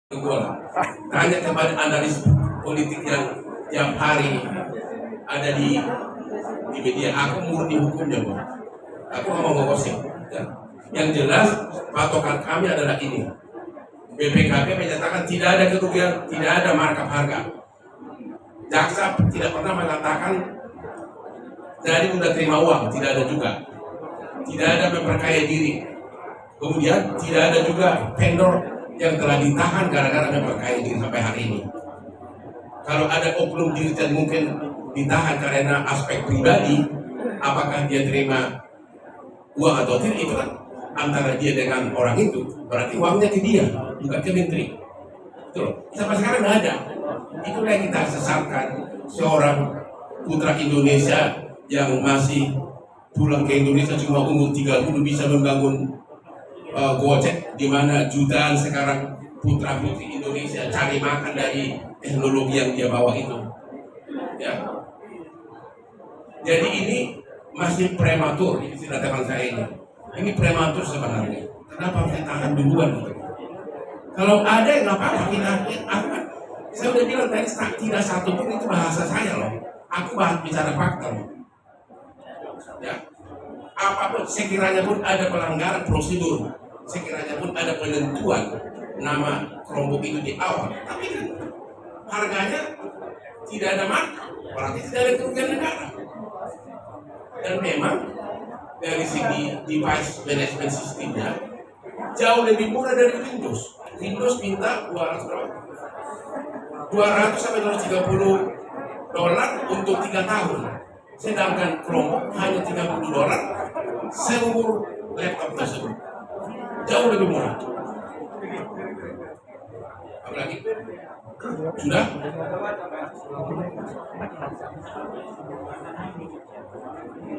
Tanya kepada analis politik yang tiap hari ada di media. Aku murni hukumnya, Bang. Aku nggak mau ngosip. Ya. Yang jelas patokan kami adalah ini. BPKB menyatakan tidak ada kerugian, tidak ada markup harga. Jaksa tidak pernah mengatakan dari udah terima uang, tidak ada juga. Tidak ada memperkaya diri. Kemudian tidak ada juga vendor yang telah ditahan gara-gara memperkaya diri sampai hari ini. Kalau ada oknum dirijen mungkin ditahan karena aspek pribadi, apakah dia terima uang atau tidak, itu kan antara dia dengan orang itu, berarti uangnya ke dia, bukan ke menteri. Betul. Sampai sekarang nggak ada. Itulah yang kita sesalkan, seorang putra Indonesia yang masih pulang ke Indonesia cuma umur 30 bisa membangun Gojek, di mana jutaan sekarang putra putri Indonesia cari makan dari teknologi yang dia bawa itu. Ya. Jadi ini masih prematur, istilah teman saya ini. Ini prematur sebenarnya. Kenapa harus ditahan duluan? Kalau ada yang apa-apa kita apa? Saya udah bilang tadi tidak satu pun itu bahasa saya loh. Aku bahas bicara fakta loh. Ya. Apapun sekiranya pun ada pelanggaran prosedur, sekiranya pun ada penentuan nama kelompok itu di awal, tapi kan harganya tidak ada markup, berarti tidak ada kerugian negara. Dan memang dari segi device management sistemnya jauh lebih murah dari Windows. Windows minta 200 sampai 230 dolar untuk 3 tahun. Sedangkan kelompok hanya 30 dolar seumur laptop tersebut. Jauh lebih murah. Apalagi? Sudah?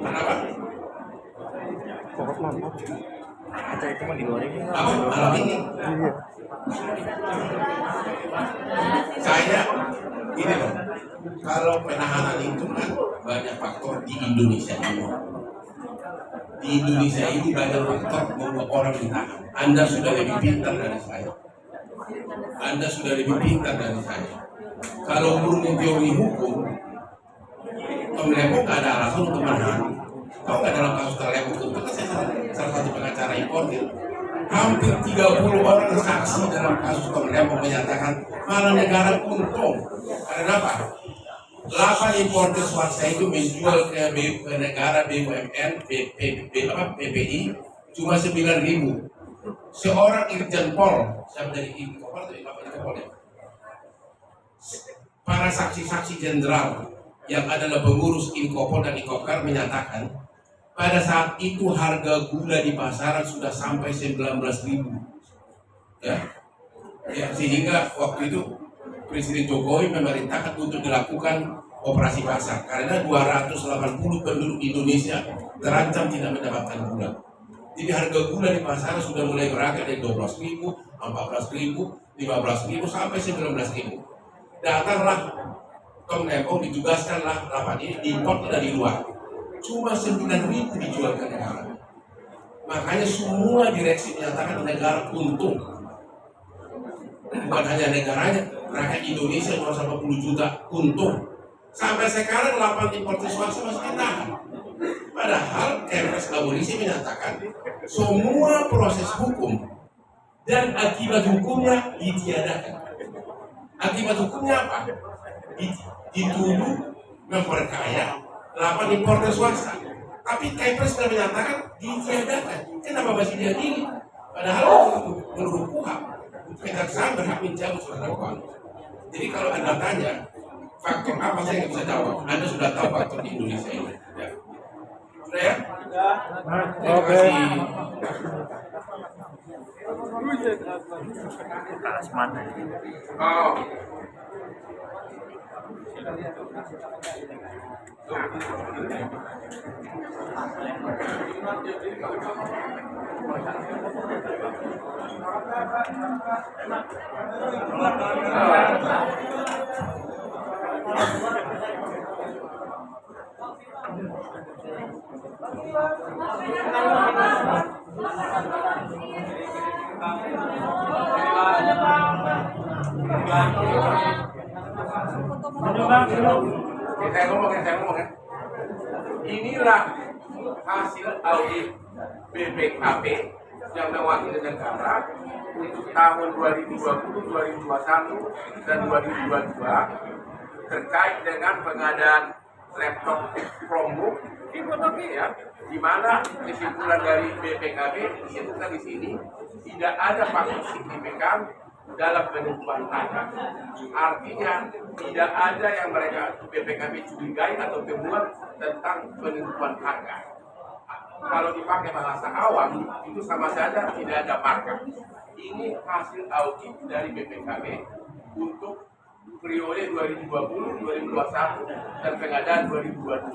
Kenapa? Pokok mantap. Kita itu mah digoreng. Malam ini? Saya ini loh. Kalau penahanan itu kan banyak faktor di Indonesia ini. Di Indonesia ini banyak faktor membuat orang ditahan. Anda sudah lebih pintar dari saya. Anda sudah lebih pintar dari saya. Kalau murni teori hukum, Tom Lepong nggak ada alasan untuk menahan. Tahu nggak dalam kasus Tom Lepong itu kan saya salah satu pengacara importir. Hampir 30 orang saksi dalam kasus Tom Lepong menyatakan malah negara untung. Karena apa? 8 importer swasta itu menjual ke negara BUMN, PPI cuma 9.000. Seorang Irjen Pol, saya menjadi Inkopol atau Inkopol ya? Para saksi-saksi jenderal yang adalah pengurus Inkopol dan Inkopkar menyatakan pada saat itu harga gula di pasaran sudah sampai 19.000. Ya, sehingga waktu itu Presiden Jokowi memerintahkan untuk dilakukan operasi pasar karena 280 penduduk Indonesia terancam tidak mendapatkan gula. Jadi harga gula di pasaran sudah mulai beragam dari 12.000, 14.000, 15.000 sampai 19.000. Datanglah Tom Lepong, ditugaskanlah 8 ini diimport dari luar. Cuma 9.000 dijual ke negara. Makanya semua direksi menyatakan negara untung. Bukan hanya negaranya, rakyat Indonesia 280 juta untung. Sampai sekarang 8 importer swasta masih ditahan. Padahal Kepres Abolisi menyatakan semua proses hukum dan akibat hukumnya ditiadakan. Akibat hukumnya apa? Dituduh memperkaya 8 importer swasta. Tapi Kepres sudah menyatakan ditiadakan. Kenapa masih diadili? Padahal menurut KUHP kejaksaan berhak mencabut surat dakwaan. Jadi kalau Anda tanya faktor apa, saya nggak bisa jawab. Anda sudah tahu faktor di Indonesia ini. Ya. Sudah ya? Terima kasih. Oh. Oke, saya ngomong ya. Inilah hasil audit BPKP yang mewakili negara untuk tahun 2020, 2021, dan 2022 terkait dengan pengadaan laptop Chromebook ya, di mana kesimpulan dari BPKP disebutkan di sini tidak ada faktor signifikan dalam penentuan harga. Artinya tidak ada yang mereka BPKP curigai atau temuan tentang penentuan harga. Kalau dipakai bahasa awam itu sama saja tidak ada markup. Ini hasil audit dari BPKP untuk periode 2020, 2021 dan pengadaan 2022.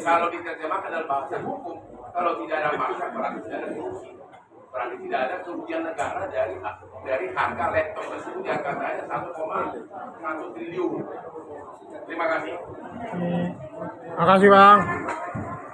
Kalau diterjemahkan dalam bahasa hukum, kalau tidak ada markup berarti tidak ada korupsi. Berarti tidak ada kerugian negara dari harga laptop tersebut yang katanya 1,1 triliun. Terima kasih. Makasih Bang.